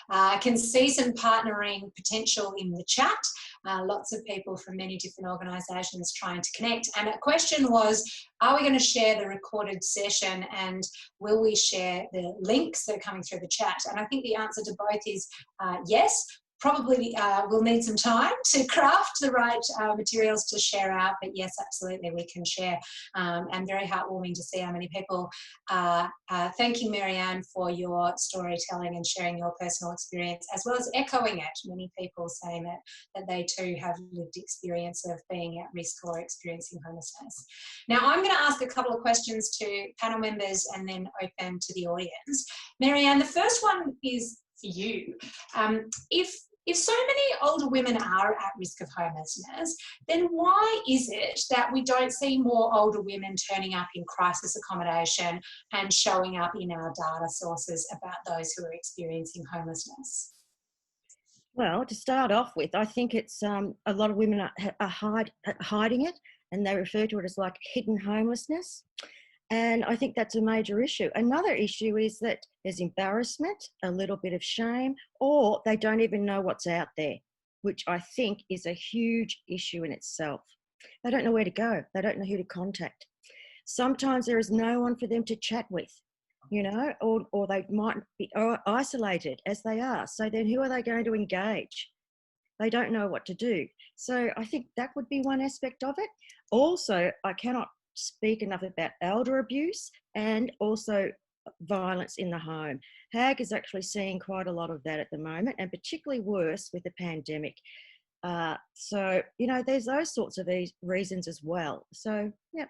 I can see some partnering potential in the chat. Lots of people from many different organisations trying to connect. And a question was, are we going to share the recorded session, and will we share the links that are coming through the chat? And I think the answer to both is yes. Probably we'll need some time to craft the right materials to share out, but yes, absolutely, we can share. And very heartwarming to see how many people thanking Marianne for your storytelling and sharing your personal experience, as well as echoing it. Many people saying that they too have lived experience of being at risk or experiencing homelessness. Now, I'm going to ask a couple of questions to panel members and then open to the audience. Marianne, the first one is for you. If so many older women are at risk of homelessness, then why is it that we don't see more older women turning up in crisis accommodation and showing up in our data sources about those who are experiencing homelessness? Well, to start off with, I think it's a lot of women are hiding it, and they refer to it as like hidden homelessness. And I think that's a major issue. Another issue is that there's embarrassment, a little bit of shame, or they don't even know what's out there, which I think is a huge issue in itself. They don't know where to go. They don't know who to contact. Sometimes there is no one for them to chat with, you know, or they might be isolated as they are. So then who are they going to engage? They don't know what to do. So I think that would be one aspect of it. Also, I cannot speak enough about elder abuse and also violence in the home. HAAG is actually seeing quite a lot of that at the moment, and particularly worse with the pandemic. So, you know, there's those sorts of reasons as well. So, yeah.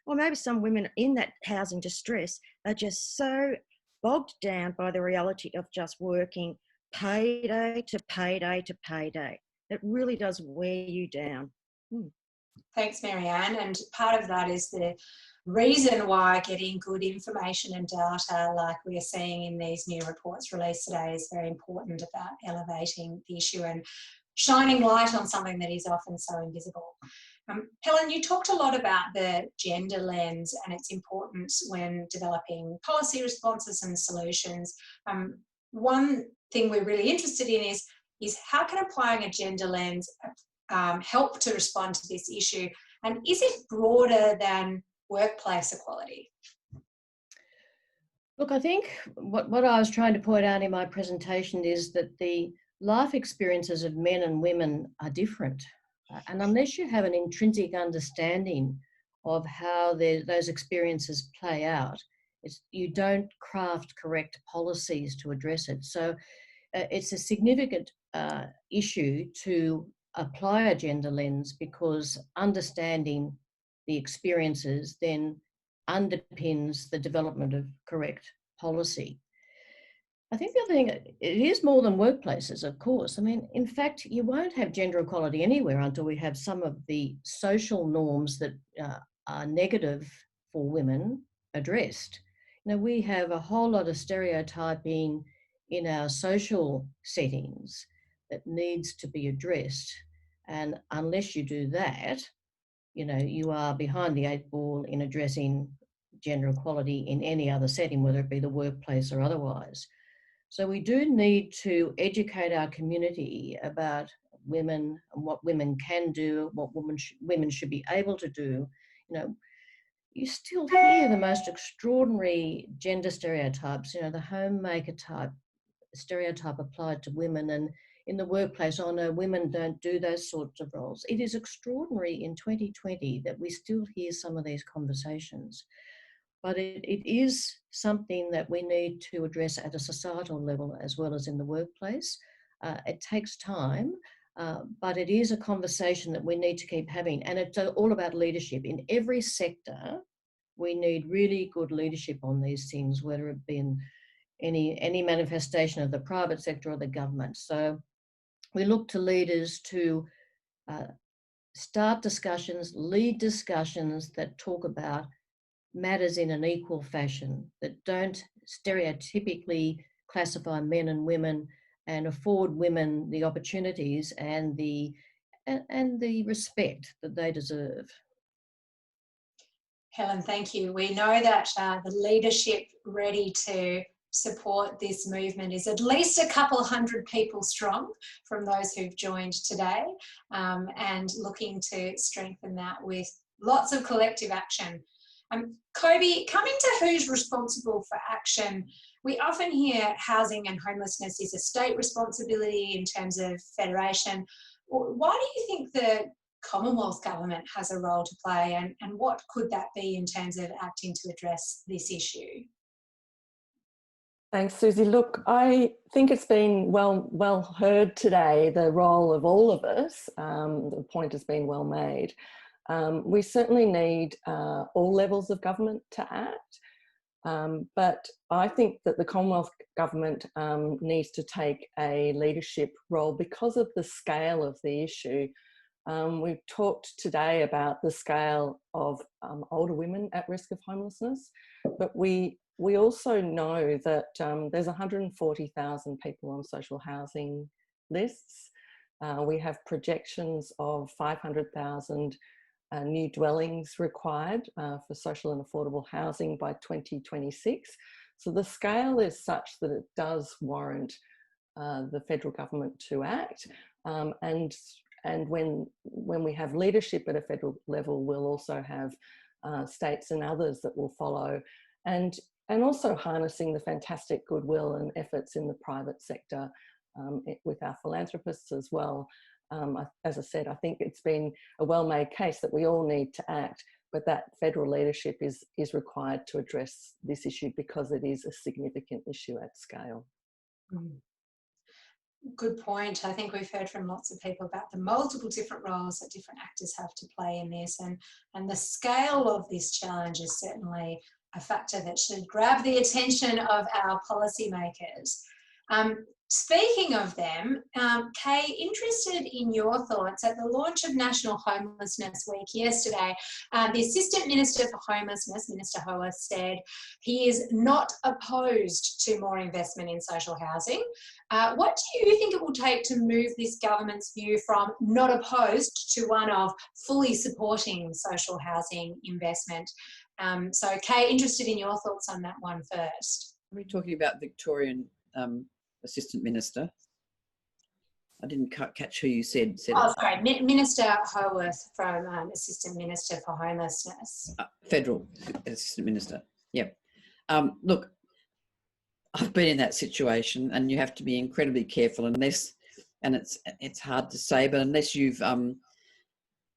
Or maybe some women in that housing distress are just so bogged down by the reality of just working payday to payday to payday. It really does wear you down. Thanks, Marianne. And part of that is the reason why getting good information and data like we are seeing in these new reports released today is very important about elevating the issue and shining light on something that is often so invisible. Helen, you talked a lot about the gender lens and its importance when developing policy responses and solutions. One thing we're really interested in is how can applying a gender lens help to respond to this issue? And is it broader than workplace equality? Look, I think what I was trying to point out in my presentation is that the life experiences of men and women are different. And unless you have an intrinsic understanding of how those experiences play out, you don't craft correct policies to address it. So it's a significant issue to apply a gender lens, because understanding the experiences then underpins the development of correct policy. I think the other thing, it is more than workplaces, of course. I mean, in fact, you won't have gender equality anywhere until we have some of the social norms that are negative for women addressed. You know, we have a whole lot of stereotyping in our social settings that needs to be addressed. And unless you do that, you know, you are behind the 8 ball in addressing gender equality in any other setting, whether it be the workplace or otherwise. So we do need to educate our community about women and what women can do, what women should be able to do. You know, you still hear the most extraordinary gender stereotypes, you know, the homemaker type stereotype applied to women, and in the workplace, oh no, women don't do those sorts of roles. It is extraordinary in 2020 that we still hear some of these conversations. But it is something that we need to address at a societal level as well as in the workplace. It takes time, but it is a conversation that we need to keep having. And it's all about leadership. In every sector, we need really good leadership on these things, whether it be in any manifestation of the private sector or the government. So we look to leaders to start discussions, lead discussions that talk about matters in an equal fashion, that don't stereotypically classify men and women, and afford women the opportunities and the respect that they deserve. Helen, thank you. We know that the leadership ready to support this movement is at least a couple hundred people strong from those who've joined today, and looking to strengthen that with lots of collective action. Kobi, coming to who's responsible for action, we often hear housing and homelessness is a state responsibility in terms of federation. Why do you think the Commonwealth Government has a role to play, and what could that be in terms of acting to address this issue? Thanks, Susie. Look, I think it's been well heard today, the role of all of us. The point has been well made. We certainly need all levels of government to act, but I think that the Commonwealth Government needs to take a leadership role because of the scale of the issue. We've talked today about the scale of older women at risk of homelessness, but we also know that there's 140,000 people on social housing lists. We have projections of 500,000 new dwellings required for social and affordable housing by 2026. So the scale is such that it does warrant the federal government to act. And when we have leadership at a federal level, we'll also have states and others that will follow. And also harnessing the fantastic goodwill and efforts in the private sector with our philanthropists as well. As I said, I think it's been a well-made case that we all need to act, but that federal leadership is required to address this issue because it is a significant issue at scale. Good point. I think we've heard from lots of people about the multiple different roles that different actors have to play in this, and the scale of this challenge is certainly a factor that should grab the attention of our policymakers. Speaking of them, Kay, interested in your thoughts at the launch of National Homelessness Week yesterday. The Assistant Minister for Homelessness, Minister Haworth, said he is not opposed to more investment in social housing. What do you think it will take to move this government's view from not opposed to one of fully supporting social housing investment? So Kay, interested in your thoughts on that one first. Are we talking about Victorian Assistant Minister? I didn't catch who you said Oh, sorry, Minister Haworth from Assistant Minister for Homelessness. Federal Assistant Minister, yep. Look, I've been in that situation, and you have to be incredibly careful unless, and it's hard to say, but unless you've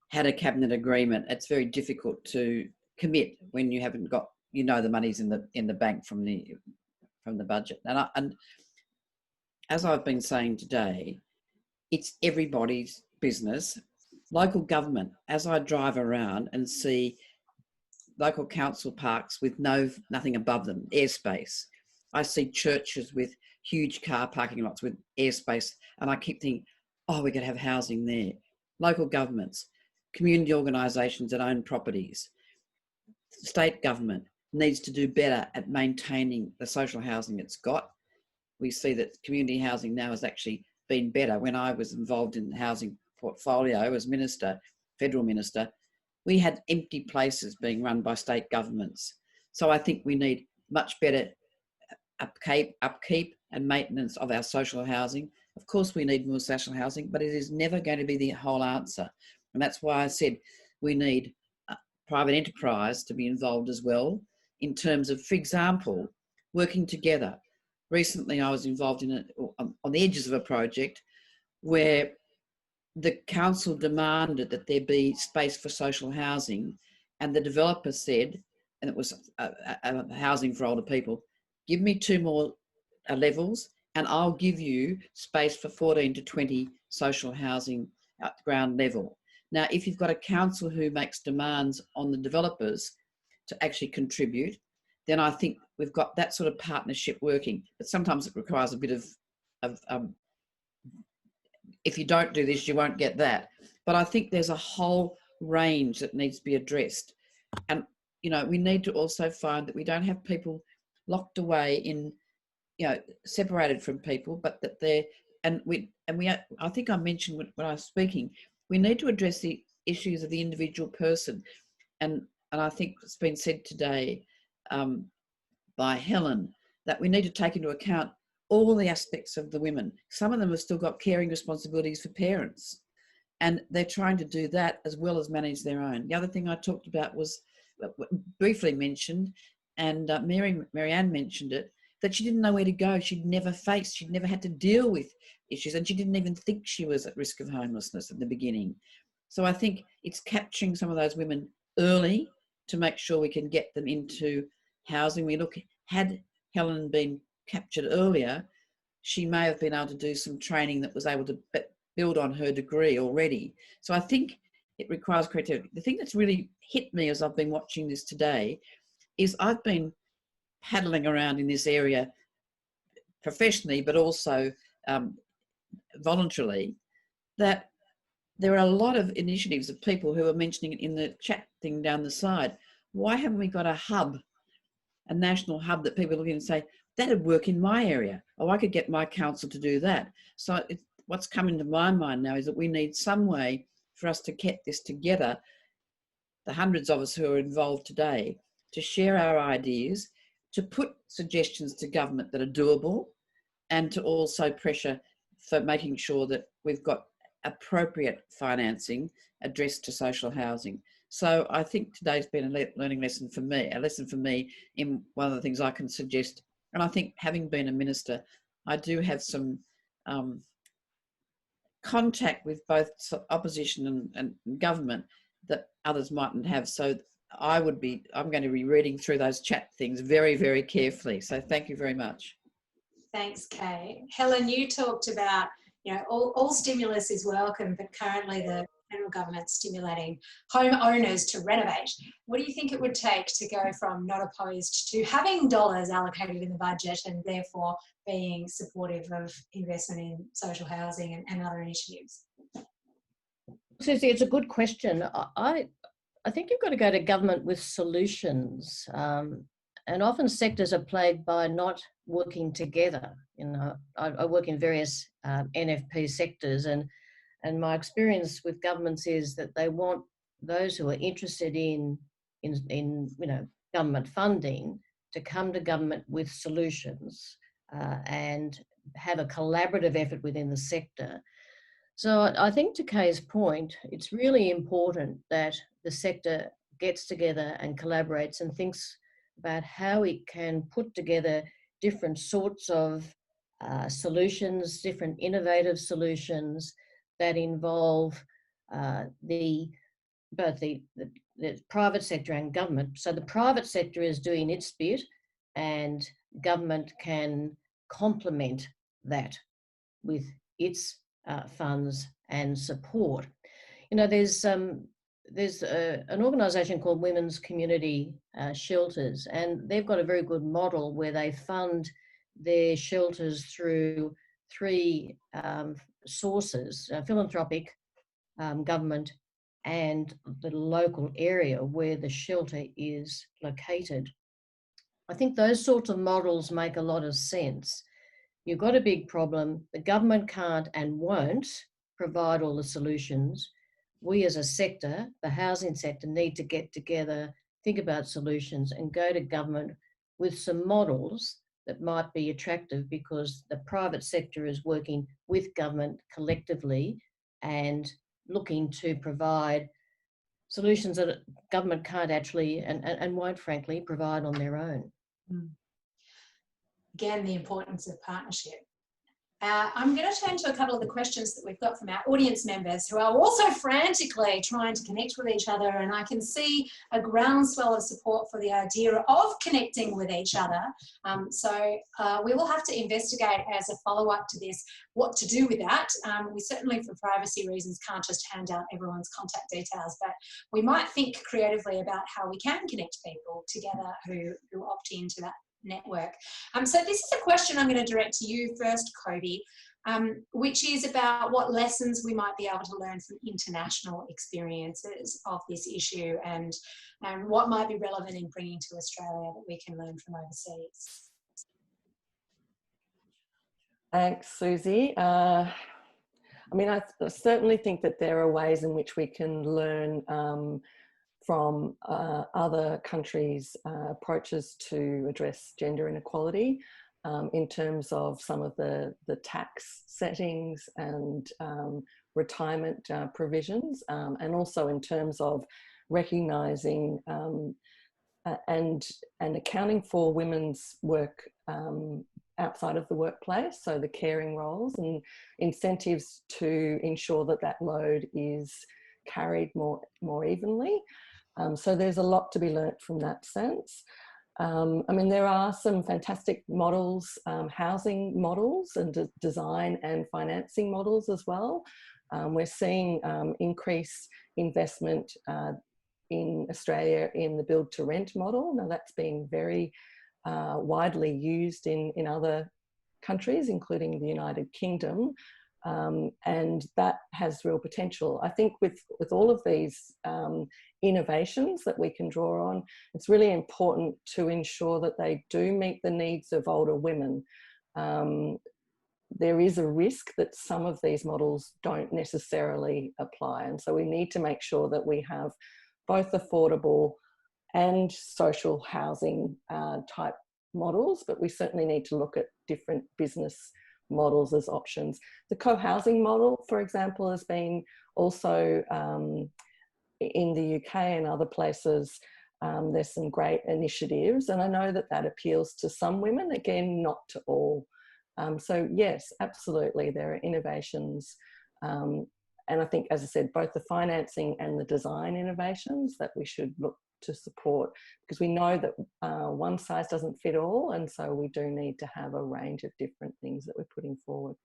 had a cabinet agreement, it's very difficult to commit when you haven't got, the money's in the bank from the budget. And as I've been saying today, it's everybody's business. Local government, as I drive around and see local council parks with nothing above them, airspace. I see churches with huge car parking lots with airspace, and I keep thinking, oh, we could have housing there. Local governments, community organisations that own properties, state government needs to do better at maintaining the social housing it's got. We see that community housing now has actually been better. When I was involved in the housing portfolio as minister, federal minister, we had empty places being run by state governments. So I think we need much better upkeep and maintenance of our social housing. Of course we need more social housing, but it is never going to be the whole answer. And that's why I said we need private enterprise to be involved as well in terms of, for example, working together. Recently, I was involved in on the edges of a project where the council demanded that there be space for social housing, and the developer said, and it was housing for older people, give me 2 more levels and I'll give you space for 14 to 20 social housing at ground level. Now, if you've got a council who makes demands on the developers to actually contribute, then I think we've got that sort of partnership working. But sometimes it requires a bit of if you don't do this, you won't get that. But I think there's a whole range that needs to be addressed. And, we need to also find that we don't have people locked away in, separated from people, but that I think I mentioned when I was speaking, we need to address the issues of the individual person. And I think it's been said today by Helen, that we need to take into account all the aspects of the women. Some of them have still got caring responsibilities for parents, and they're trying to do that as well as manage their own. The other thing I talked about was, briefly mentioned, and Marianne mentioned it, that she didn't know where to go. She'd never had to deal with issues, and she didn't even think she was at risk of homelessness at the beginning. So I think it's capturing some of those women early to make sure we can get them into housing. Had Helen been captured earlier, she may have been able to do some training that was able to build on her degree already. So I think it requires creativity. The thing that's really hit me as I've been watching this today is I've been paddling around in this area professionally, but also voluntarily, that there are a lot of initiatives of people who are mentioning it in the chat thing down the side. Why haven't we got a hub, a national hub that people look in and say, that'd work in my area, or I could get my council to do that? So what's coming to my mind now is that we need some way for us to get this together, the hundreds of us who are involved today, to share our ideas, to put suggestions to government that are doable, and to also pressure for making sure that we've got appropriate financing addressed to social housing. So I think today's been a learning lesson for me, in one of the things I can suggest. And I think, having been a minister, I do have some contact with both opposition and government that others mightn't have. So I'm going to be reading through those chat things very, very carefully. So thank you very much. Thanks, Kay. Helen, you talked about, all stimulus is welcome, but currently the federal government's stimulating homeowners to renovate. What do you think it would take to go from not opposed to having dollars allocated in the budget and therefore being supportive of investment in social housing and other initiatives? Suzie, it's a good question. I think you've got to go to government with solutions. And often sectors are plagued by not working together. I work in various NFP sectors, and my experience with governments is that they want those who are interested in government funding to come to government with solutions and have a collaborative effort within the sector. So I think, to Kay's point, it's really important that the sector gets together and collaborates and thinks about how it can put together different sorts of solutions, different innovative solutions that involve both the private sector and government. So the private sector is doing its bit, and government can complement that with its funds and support. There's an organisation called Women's Community Shelters, and they've got a very good model where they fund their shelters through three sources: philanthropic, government, and the local area where the shelter is located. I think those sorts of models make a lot of sense. You've got a big problem. The government can't and won't provide all the solutions. We as a sector, the housing sector, need to get together, think about solutions, and go to government with some models that might be attractive, because the private sector is working with government collectively and looking to provide solutions that government can't actually and won't, frankly, provide on their own. Again, the importance of partnership. I'm going to turn to a couple of the questions that we've got from our audience members, who are also frantically trying to connect with each other, and I can see a groundswell of support for the idea of connecting with each other. So we will have to investigate as a follow-up to this what to do with that. We certainly, for privacy reasons, can't just hand out everyone's contact details, but we might think creatively about how we can connect people together who opt into that network. So this is a question I'm going to direct to you first, Kobi, which is about what lessons we might be able to learn from international experiences of this issue, and what might be relevant in bringing to Australia that we can learn from overseas. Thanks, Suzie. I mean, I certainly think that there are ways in which we can learn from other countries' approaches to address gender inequality in terms of some of the tax settings and retirement provisions, and also in terms of recognising and accounting for women's work outside of the workplace, so the caring roles, and incentives to ensure that that load is carried more evenly. So there's a lot to be learnt from that sense. I mean, there are some fantastic models, housing models and design and financing models as well. We're seeing increased investment in Australia in the build to rent model. Now that's being very widely used in other countries, including the United Kingdom. And that has real potential. I think with all of these innovations that we can draw on, it's really important to ensure that they do meet the needs of older women. There is a risk that some of these models don't necessarily apply. And so we need to make sure that we have both affordable and social housing type models, but we certainly need to look at different business models as options. The co-housing model, for example, has been also in the UK and other places. There's some great initiatives, and I know that that appeals to some women, again, not to all. So yes, absolutely, there are innovations. And I think, as I said, both the financing and the design innovations that we should look to support, because we know that one size doesn't fit all, and so we do need to have a range of different things that we're putting forward.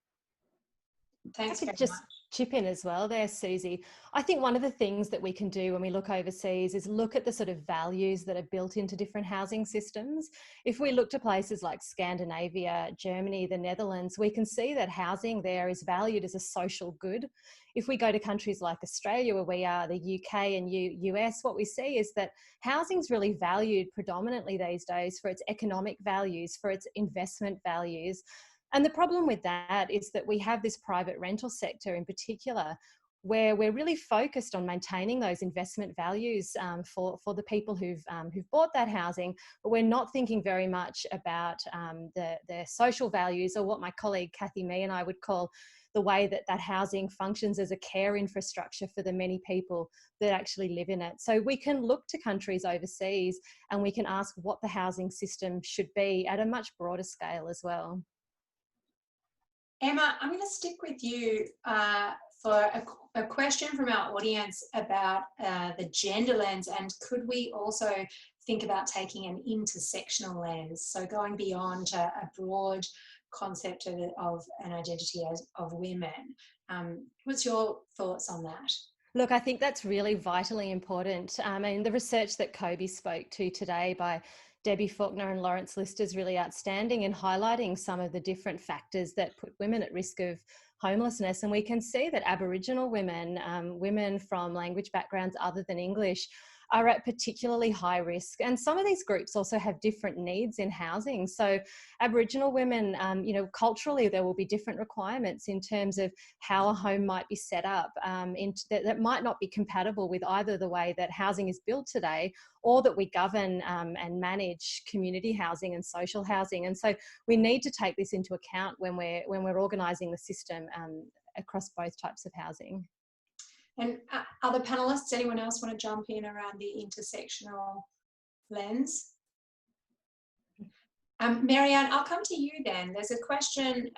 Thanks. I could just chip in as well there, Suzie. I think one of the things that we can do when we look overseas is look at the sort of values that are built into different housing systems. If we look to places like Scandinavia, Germany, the Netherlands, we can see that housing there is valued as a social good. If we go to countries like Australia, where we are, the UK and US, what we see is that housing is really valued predominantly these days for its economic values, for its investment values. And the problem with that is that we have this private rental sector in particular, where we're really focused on maintaining those investment values for the people who've bought that housing, but we're not thinking very much about the social values, or what my colleague Kathy Mee and I would call the way that that housing functions as a care infrastructure for the many people that actually live in it. So we can look to countries overseas and we can ask what the housing system should be at a much broader scale as well. Emma, I'm going to stick with you for a question from our audience about the gender lens, and could we also think about taking an intersectional lens, so going beyond a broad concept of an identity of women. What's your thoughts on that? Look, I think that's really vitally important. And the research that Kobi spoke to today by Debbie Faulkner and Lawrence Lister is really outstanding in highlighting some of the different factors that put women at risk of homelessness. And we can see that Aboriginal women, women from language backgrounds other than English, are at particularly high risk. And some of these groups also have different needs in housing. So Aboriginal women, culturally, there will be different requirements in terms of how a home might be set up that might not be compatible with either the way that housing is built today, or that we govern and manage community housing and social housing. And so we need to take this into account when we're organising the system across both types of housing. And other panellists, anyone else want to jump in around the intersectional lens? Marianne, I'll come to you then. There's a question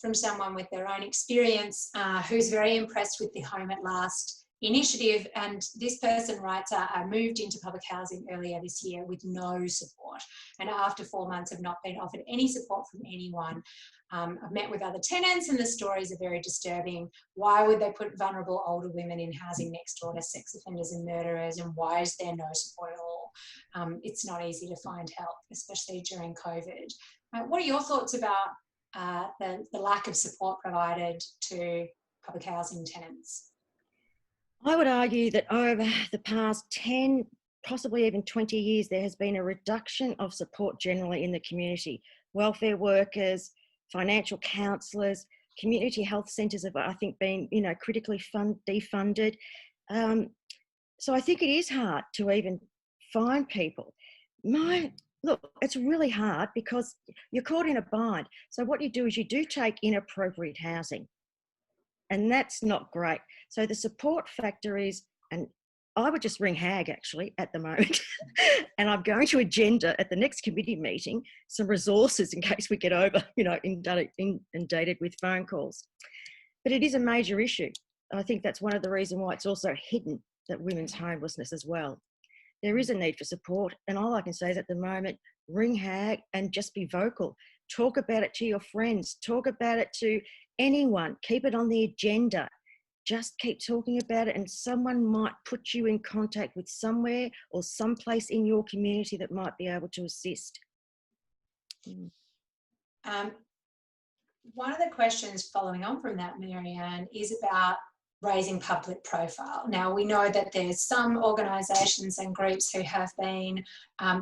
from someone with their own experience who's very impressed with the Home at Last initiative, and this person writes, I moved into public housing earlier this year with no support, and after 4 months have not been offered any support from anyone. I've met with other tenants and the stories are very disturbing. Why would they put vulnerable older women in housing next door to sex offenders and murderers, and why is there no support at all? It's not easy to find help, especially during COVID. What are your thoughts about the lack of support provided to public housing tenants? I would argue that over the past 10, possibly even 20 years, there has been a reduction of support generally in the community. Welfare workers, financial counsellors, community health centres have, I think, been, critically defunded. So I think it is hard to even find people. Look, it's really hard because you're caught in a bind. So what you do is you do take inappropriate housing, and that's not great. So the support factor is, and I would just ring HAAG actually at the moment, and I'm going to agenda at the next committee meeting some resources in case we get over, inundated with phone calls. But it is a major issue. I think that's one of the reasons why it's also hidden, that women's homelessness as well. There is a need for support, and all I can say is at the moment, ring HAAG and just be vocal. Talk about it to your friends. Talk about it to anyone. Keep it on the agenda. Just keep talking about it, and someone might put you in contact with somewhere or someplace in your community that might be able to assist. One of the questions following on from that, Marianne, is about raising public profile. Now, we know that there's some organisations and groups who have been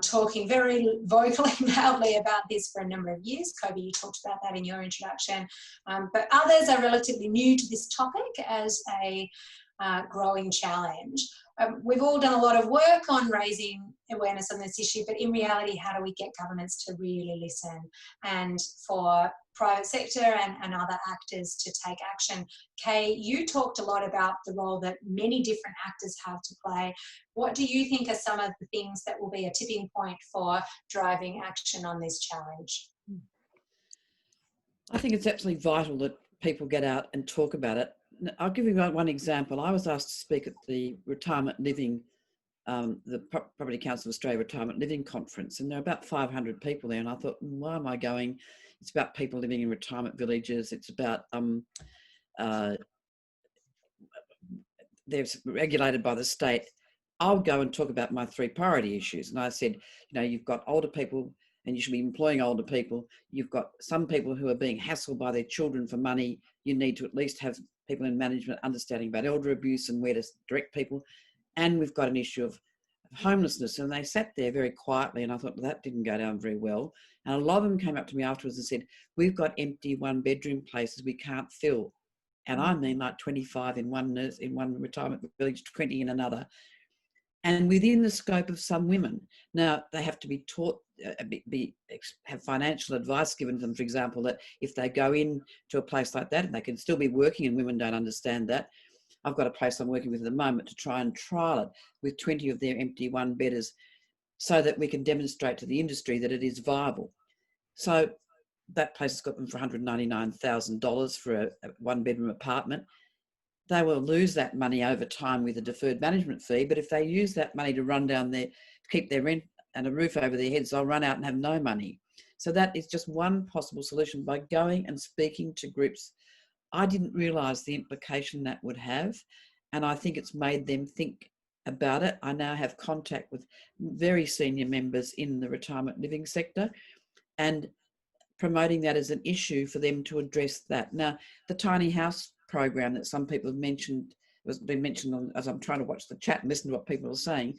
talking very vocally and loudly about this for a number of years. Kobi, you talked about that in your introduction. But others are relatively new to this topic as a growing challenge. We've all done a lot of work on raising awareness on this issue, but in reality, how do we get governments to really listen, and for private sector and other actors to take action? Kay, you talked a lot about the role that many different actors have to play. What do you think are some of the things that will be a tipping point for driving action on this challenge? I think it's absolutely vital that people get out and talk about it. I'll give you one example. I was asked to speak at the retirement living, the Property Council of Australia Retirement Living Conference, and there are about 500 people there, and I thought, why am I going? It's about people living in retirement villages. It's about they're regulated by the state. I'll go and talk about my 3 priority issues. And I said, you've got older people and you should be employing older people. You've got some people who are being hassled by their children for money. You need to at least have people in management understanding about elder abuse and where to direct people. And we've got an issue of homelessness. And they sat there very quietly, and I thought, well, that didn't go down very well. And a lot of them came up to me afterwards and said, we've got empty 1-bedroom places we can't fill. And I mean like 25 in one retirement village, 20 in another. And within the scope of some women. Now, they have to be taught, have financial advice given to them, for example, that if they go in to a place like that, and they can still be working, and women don't understand that. I've got a place I'm working with at the moment to try and trial it with 20 of their empty 1-bedders so that we can demonstrate to the industry that it is viable. So that place has got them for $199,000 for a 1-bedroom apartment. They will lose that money over time with a deferred management fee, but if they use that money to run down to keep their rent and a roof over their heads, they'll run out and have no money. So that is just one possible solution, by going and speaking to groups. I didn't realise the implication that would have, and I think it's made them think about it. I now have contact with very senior members in the retirement living sector and promoting that as an issue for them to address that. Now, the tiny house program that some people have mentioned, has been mentioned as I'm trying to watch the chat and listen to what people are saying.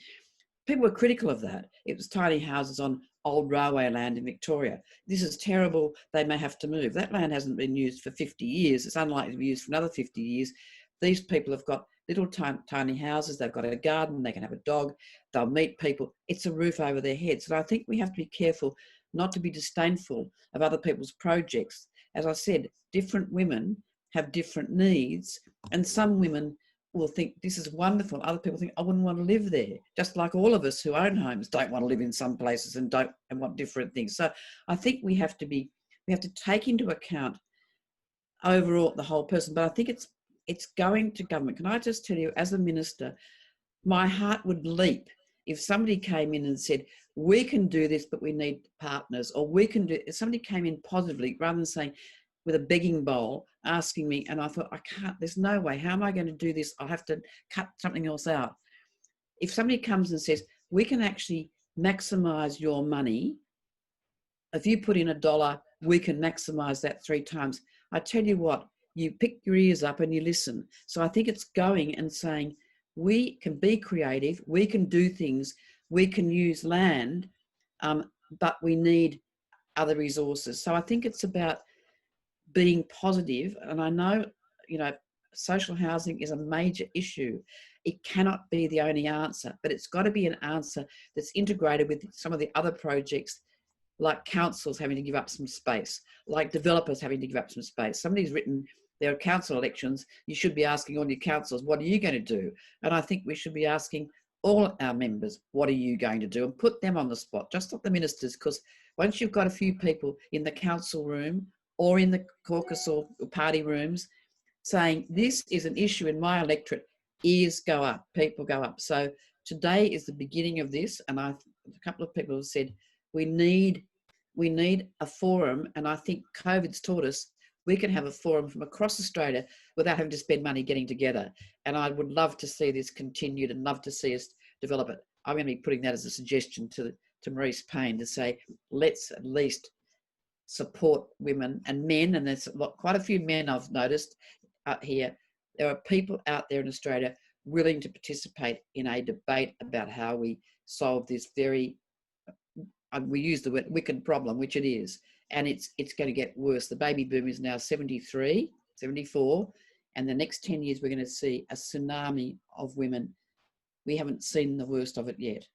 People were critical of that. It was tiny houses on old railway land in Victoria. This is terrible. They may have to move. That land hasn't been used for 50 years. It's unlikely to be used for another 50 years. These people have got little tiny houses. They've got a garden. They can have a dog. They'll meet people. It's a roof over their heads. And I think we have to be careful not to be disdainful of other people's projects. As I said, different women have different needs, and some women will think this is wonderful. Other people think, I wouldn't want to live there. Just like all of us who own homes don't want to live in some places and want different things. So I think we have to take into account overall the whole person. But I think it's going to government. Can I just tell you, as a minister, my heart would leap if somebody came in and said, we can do this, but we need partners, or we can do, if somebody came in positively rather than saying, with a begging bowl, asking me, and I thought, I can't, there's no way, how am I going to do this? I'll have to cut something else out. If somebody comes and says, we can actually maximise your money, if you put in $1, we can maximise that 3 times. I tell you what, you pick your ears up and you listen. So I think it's going and saying, we can be creative, we can do things, we can use land, but we need other resources. So I think it's about being positive. And I know, social housing is a major issue. It cannot be the only answer, but it's got to be an answer that's integrated with some of the other projects, like councils having to give up some space, like developers having to give up some space. Somebody's written, there are council elections, you should be asking all your councils, what are you going to do? And I think we should be asking all our members, what are you going to do? And put them on the spot, just not the ministers, because once you've got a few people in the council room or in the caucus or party rooms saying, this is an issue in my electorate, ears go up, people go up. So today is the beginning of this, and a couple of people have said, we need a forum, and I think COVID's taught us we can have a forum from across Australia without having to spend money getting together. And I would love to see this continued and love to see us develop it. I'm going to be putting that as a suggestion to Maurice Payne to say, let's at least support women and men, and there's quite a few men I've noticed out here. There are people out there in Australia willing to participate in a debate about how we solve this very, we use the word wicked problem, which it is, and it's going to get worse. The baby boom is now 73, 74, and the next 10 years we're going to see a tsunami of women. We haven't seen the worst of it yet.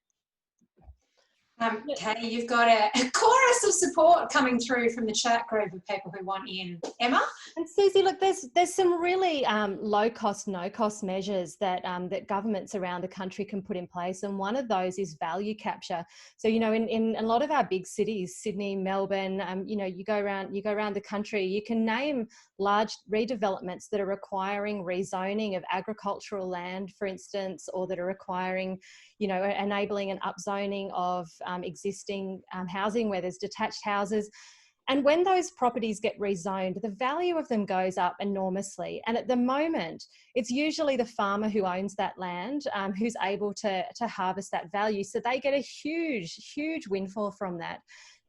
Kay, you've got a chorus of support coming through from the chat group of people who want in. Emma? And Suzie, look, there's some really low cost, no cost measures that that governments around the country can put in place, and one of those is value capture. So in a lot of our big cities, Sydney, Melbourne, you go around the country, you can name large redevelopments that are requiring rezoning of agricultural land, for instance, or that are requiring, enabling an upzoning of existing housing where there's detached houses. And when those properties get rezoned, the value of them goes up enormously. And at the moment, it's usually the farmer who owns that land who's able to harvest that value. So they get a huge, huge windfall from that.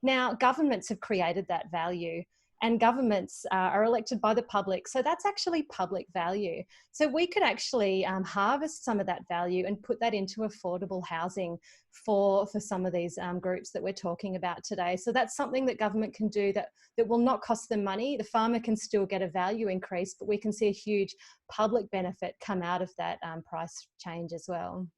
Now, governments have created that value, and governments are elected by the public. So that's actually public value. So we could actually harvest some of that value and put that into affordable housing for some of these groups that we're talking about today. So that's something that government can do that will not cost them money. The farmer can still get a value increase, but we can see a huge public benefit come out of that price change as well.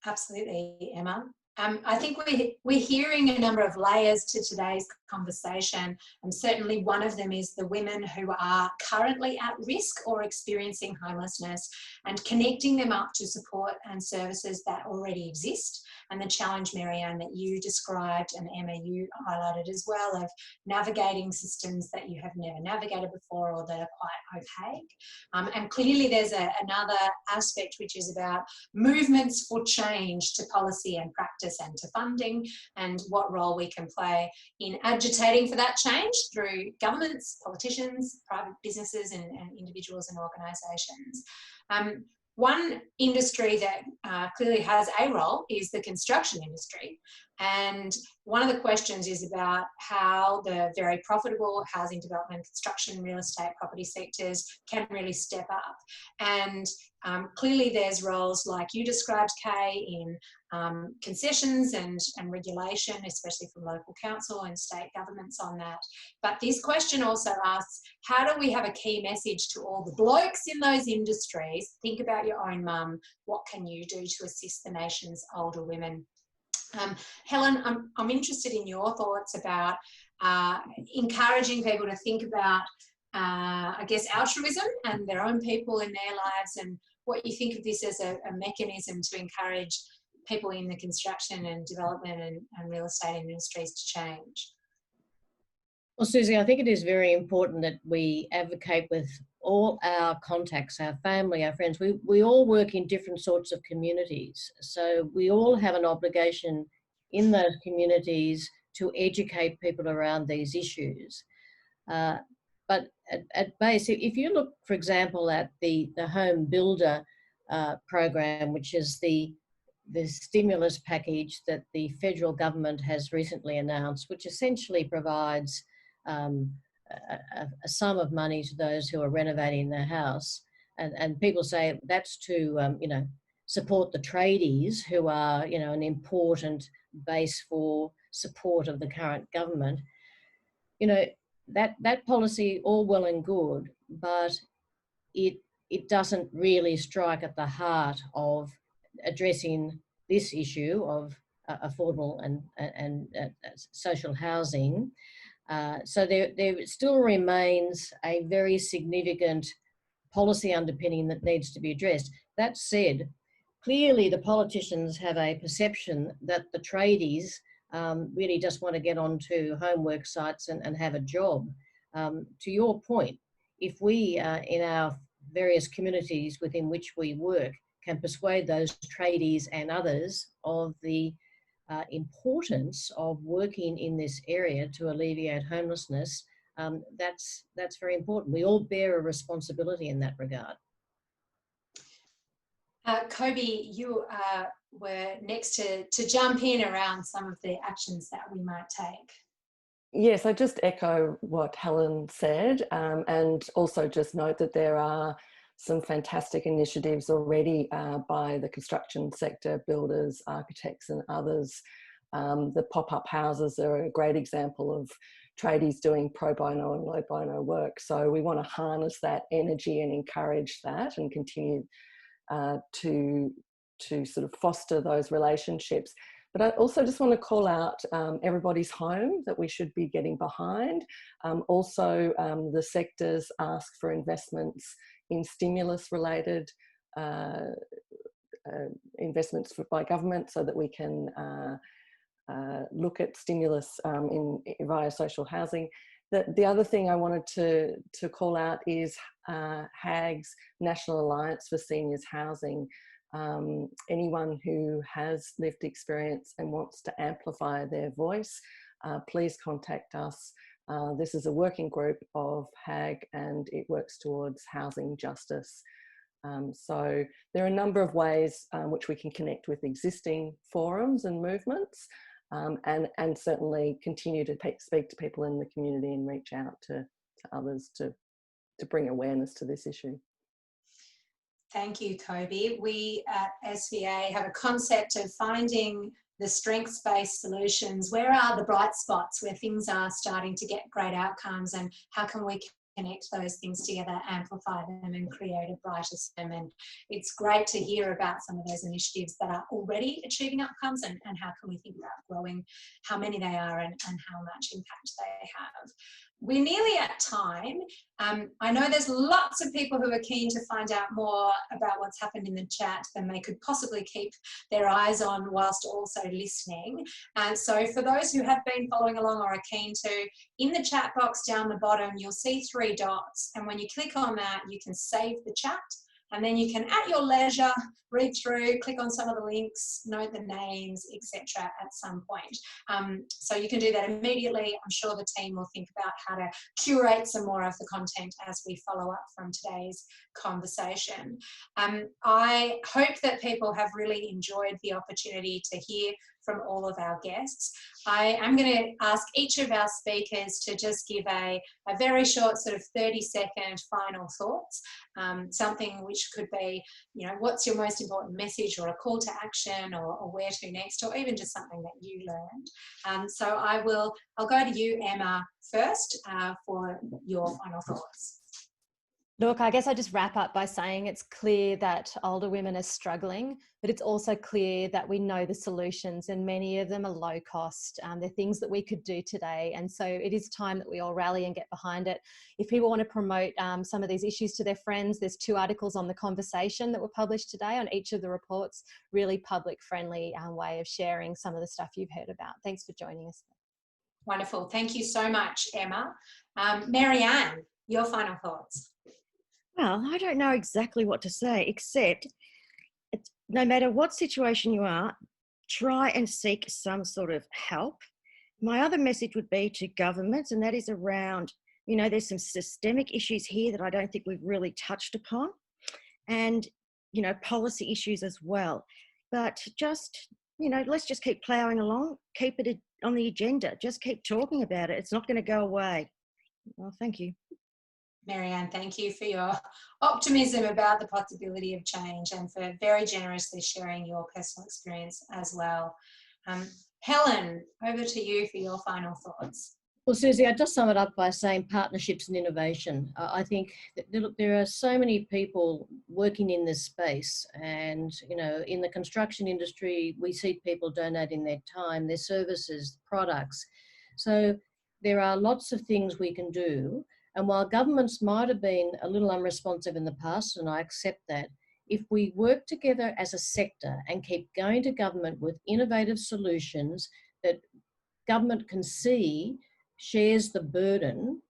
Absolutely, Emma. I think we're hearing a number of layers to today's conversation, and certainly one of them is the women who are currently at risk or experiencing homelessness, and connecting them up to support and services that already exist. And the challenge, Marianne, that you described, and Emma, you highlighted as well, of navigating systems that you have never navigated before or that are quite opaque. And clearly there's another aspect which is about movements for change to policy and practice and to funding, and what role we can play in agitating for that change through governments, politicians, private businesses and individuals and organisations. One industry that clearly has a role is the construction industry. And one of the questions is about how the very profitable housing development, construction, real estate, property sectors can really step up. And clearly there's roles like you described, Kay, in concessions and regulation, especially from local council and state governments on that. But this question also asks, how do we have a key message to all the blokes in those industries? Think about your own mum. What can you do to assist the nation's older women? Helen, I'm interested in your thoughts about encouraging people to think about, I guess, altruism and their own people in their lives, and what you think of this as a mechanism to encourage people in the construction and development and real estate industries to change. Well, Suzie, I think it is very important that we advocate with all our contacts, our family, our friends. We all work in different sorts of communities. So we all have an obligation in those communities to educate people around these issues. But at base, if you look, for example, at the home builder program, which is the stimulus package that the federal government has recently announced, which essentially provides a sum of money to those who are renovating their house. And people say that's to, support the tradies who are, an important base for support of the current government. That policy, all well and good, but it it doesn't really strike at the heart of addressing this issue of affordable and social housing. So there still remains a very significant policy underpinning that needs to be addressed. That said, clearly the politicians have a perception that the tradies really just want to get onto homework sites and have a job. To your point, if we in our various communities within which we work can persuade those tradies and others of the importance of working in this area to alleviate homelessness, that's very important. We all bear a responsibility in that regard. Kobi, you were next to jump in around some of the actions that we might take. Yes, I just echo what Helen said, and also just note that there are some fantastic initiatives already by the construction sector, builders, architects and others. The pop-up houses are a great example of tradies doing pro bono and low bono work. So we want to harness that energy and encourage that and continue to sort of foster those relationships. But I also just want to call out everybody's home that we should be getting behind. Also, the sectors ask for investments in stimulus-related investments by government so that we can look at stimulus via social housing. The other thing I wanted to call out is HAAG's National Alliance for Seniors Housing. Anyone who has lived experience and wants to amplify their voice, please contact us. This is a working group of HAAG and it works towards housing justice. So there are a number of ways which we can connect with existing forums and movements, and certainly continue to speak to people in the community and reach out to others to bring awareness to this issue. Thank you, Kobi. We at SVA have a concept of finding the strengths-based solutions. Where are the bright spots where things are starting to get great outcomes, and how can we connect those things together, amplify them and create a brighter system? And it's great to hear about some of those initiatives that are already achieving outcomes, and how can we think about growing how many they are and how much impact they have. We're nearly at time. I know there's lots of people who are keen to find out more about what's happened in the chat than they could possibly keep their eyes on whilst also listening. And so for those who have been following along or are keen to, in the chat box down the bottom, you'll see 3 dots. And when you click on that, you can save the chat. And then you can, at your leisure, read through, click on some of the links, note the names, etc. at some point. So you can do that immediately. I'm sure the team will think about how to curate some more of the content as we follow up from today's conversation. I hope that people have really enjoyed the opportunity to hear from all of our guests. I am going to ask each of our speakers to just give a very short sort of 30-second final thoughts, something which could be, you know, what's your most important message or a call to action or where to next, or even just something that you learned. So I'll go to you, Emma, first for your final thoughts. Look, I guess I just wrap up by saying it's clear that older women are struggling, but it's also clear that we know the solutions and many of them are low cost. They're things that we could do today. And so it is time that we all rally and get behind it. If people want to promote some of these issues to their friends, there's 2 articles on The Conversation that were published today on each of the reports. Really public friendly way of sharing some of the stuff you've heard about. Thanks for joining us. Wonderful. Thank you so much, Emma. Marianne, your final thoughts. Well, I don't know exactly what to say, except no matter what situation you are, try and seek some sort of help. My other message would be to governments, and that is around, you know, there's some systemic issues here that I don't think we've really touched upon, and, you know, policy issues as well. But just, you know, let's just keep ploughing along, keep it on the agenda, just keep talking about it. It's not going to go away. Well, thank you. Marianne, thank you for your optimism about the possibility of change and for very generously sharing your personal experience as well. Helen, over to you for your final thoughts. Well, Suzie, I just sum it up by saying partnerships and innovation. I think that there are so many people working in this space, and in the construction industry, we see people donating their time, their services, products. So there are lots of things we can do. And while governments might have been a little unresponsive in the past, and I accept that, if we work together as a sector and keep going to government with innovative solutions that government can see shares the burden,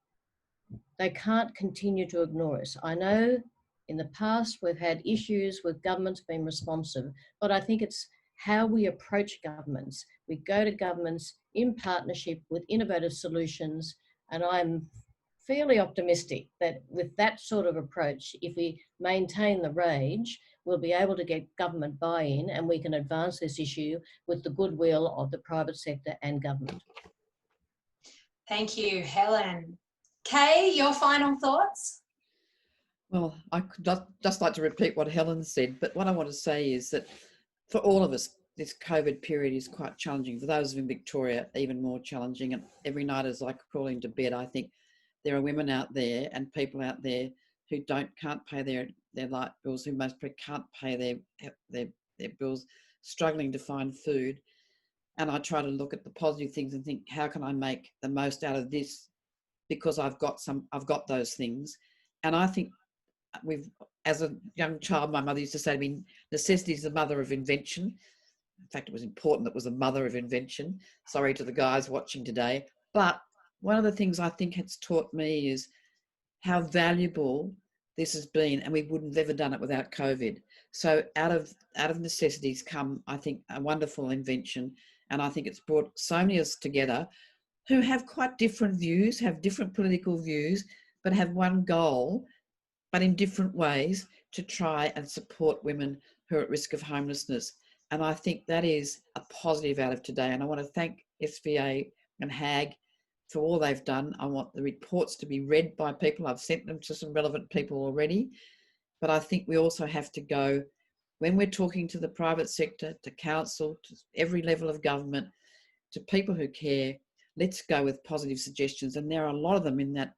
they can't continue to ignore us. I know in the past we've had issues with governments being responsive, but I think it's how we approach governments. We go to governments in partnership with innovative solutions, and I'm fairly optimistic that with that sort of approach, if we maintain the rage, we'll be able to get government buy-in and we can advance this issue with the goodwill of the private sector and government. Thank you, Helen. Kay, your final thoughts? Well, I could just like to repeat what Helen said, but what I want to say is that for all of us, this COVID period is quite challenging. For those in Victoria, even more challenging. And every night as I crawl into bed, I think there are women out there and people out there who can't pay their light bills, who most probably can't pay their bills, struggling to find food. And I try to look at the positive things and think, how can I make the most out of this? Because I've got those things. And I think as a young child, my mother used to say to me, necessity is the mother of invention. In fact, it was important that it was the mother of invention. Sorry to the guys watching today. But one of the things I think it's taught me is how valuable this has been, and we wouldn't have ever done it without COVID. So out of necessities come, I think, a wonderful invention. And I think it's brought so many of us together who have quite different views, have different political views, but have one goal, but in different ways, to try and support women who are at risk of homelessness. And I think that is a positive out of today. And I want to thank SVA and HAAG for all they've done. I want the reports to be read by people. I've sent them to some relevant people already. But I think we also have to go, when we're talking to the private sector, to council, to every level of government, to people who care, let's go with positive suggestions. And there are a lot of them in that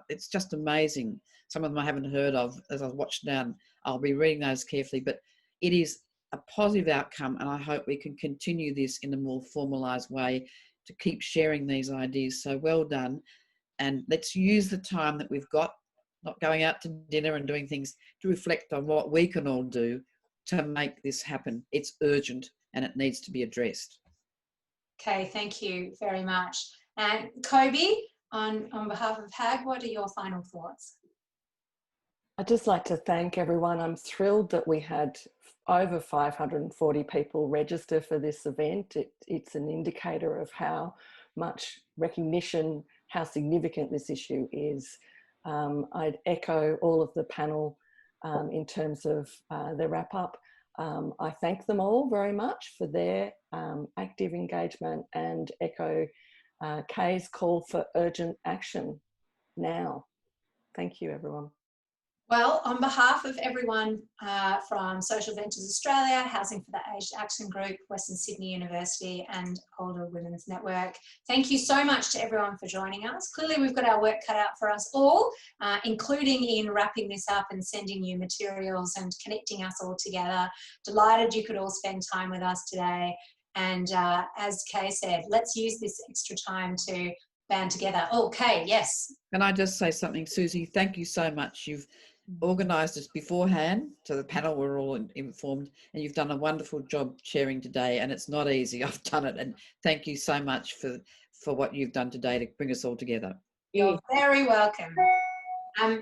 it's just amazing. Some of them I haven't heard of as I've watched down. I'll be reading those carefully, but it is a positive outcome. And I hope we can continue this in a more formalised way to keep sharing these ideas. So well done. And let's use the time that we've got, not going out to dinner and doing things, to reflect on what we can all do to make this happen. It's urgent and it needs to be addressed. Okay, thank you very much. And Kobi, on behalf of HAAG, what are your final thoughts? I'd just like to thank everyone. I'm thrilled that we had over 540 people register for this event. It's an indicator of how much recognition, how significant this issue is. I'd echo all of the panel in terms of the wrap up. I thank them all very much for their active engagement and echo Kay's call for urgent action now. Thank you, everyone. Well, on behalf of everyone from Social Ventures Australia, Housing for the Aged Action Group, Western Sydney University and Older Women's Network, thank you so much to everyone for joining us. Clearly we've got our work cut out for us all, including in wrapping this up and sending you materials and connecting us all together. Delighted you could all spend time with us today. And as Kay said, let's use this extra time to band together. Oh, Kay, yes. Can I just say something, Suzie? Thank you so much. You've organised us beforehand, so the panel were all informed, and you've done a wonderful job chairing today, and it's not easy. I've done it, and thank you so much for what you've done today to bring us all together. You're very welcome.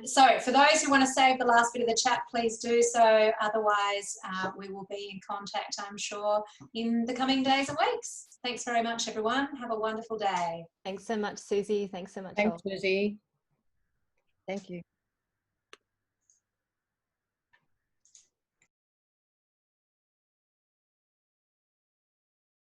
So for those who want to save the last bit of the chat, please do so. Otherwise, we will be in contact, I'm sure, in the coming days and weeks. Thanks very much, everyone. Have a wonderful day. Thanks so much, Suzie. Thanks so much. Thanks, Suzie. Thank you.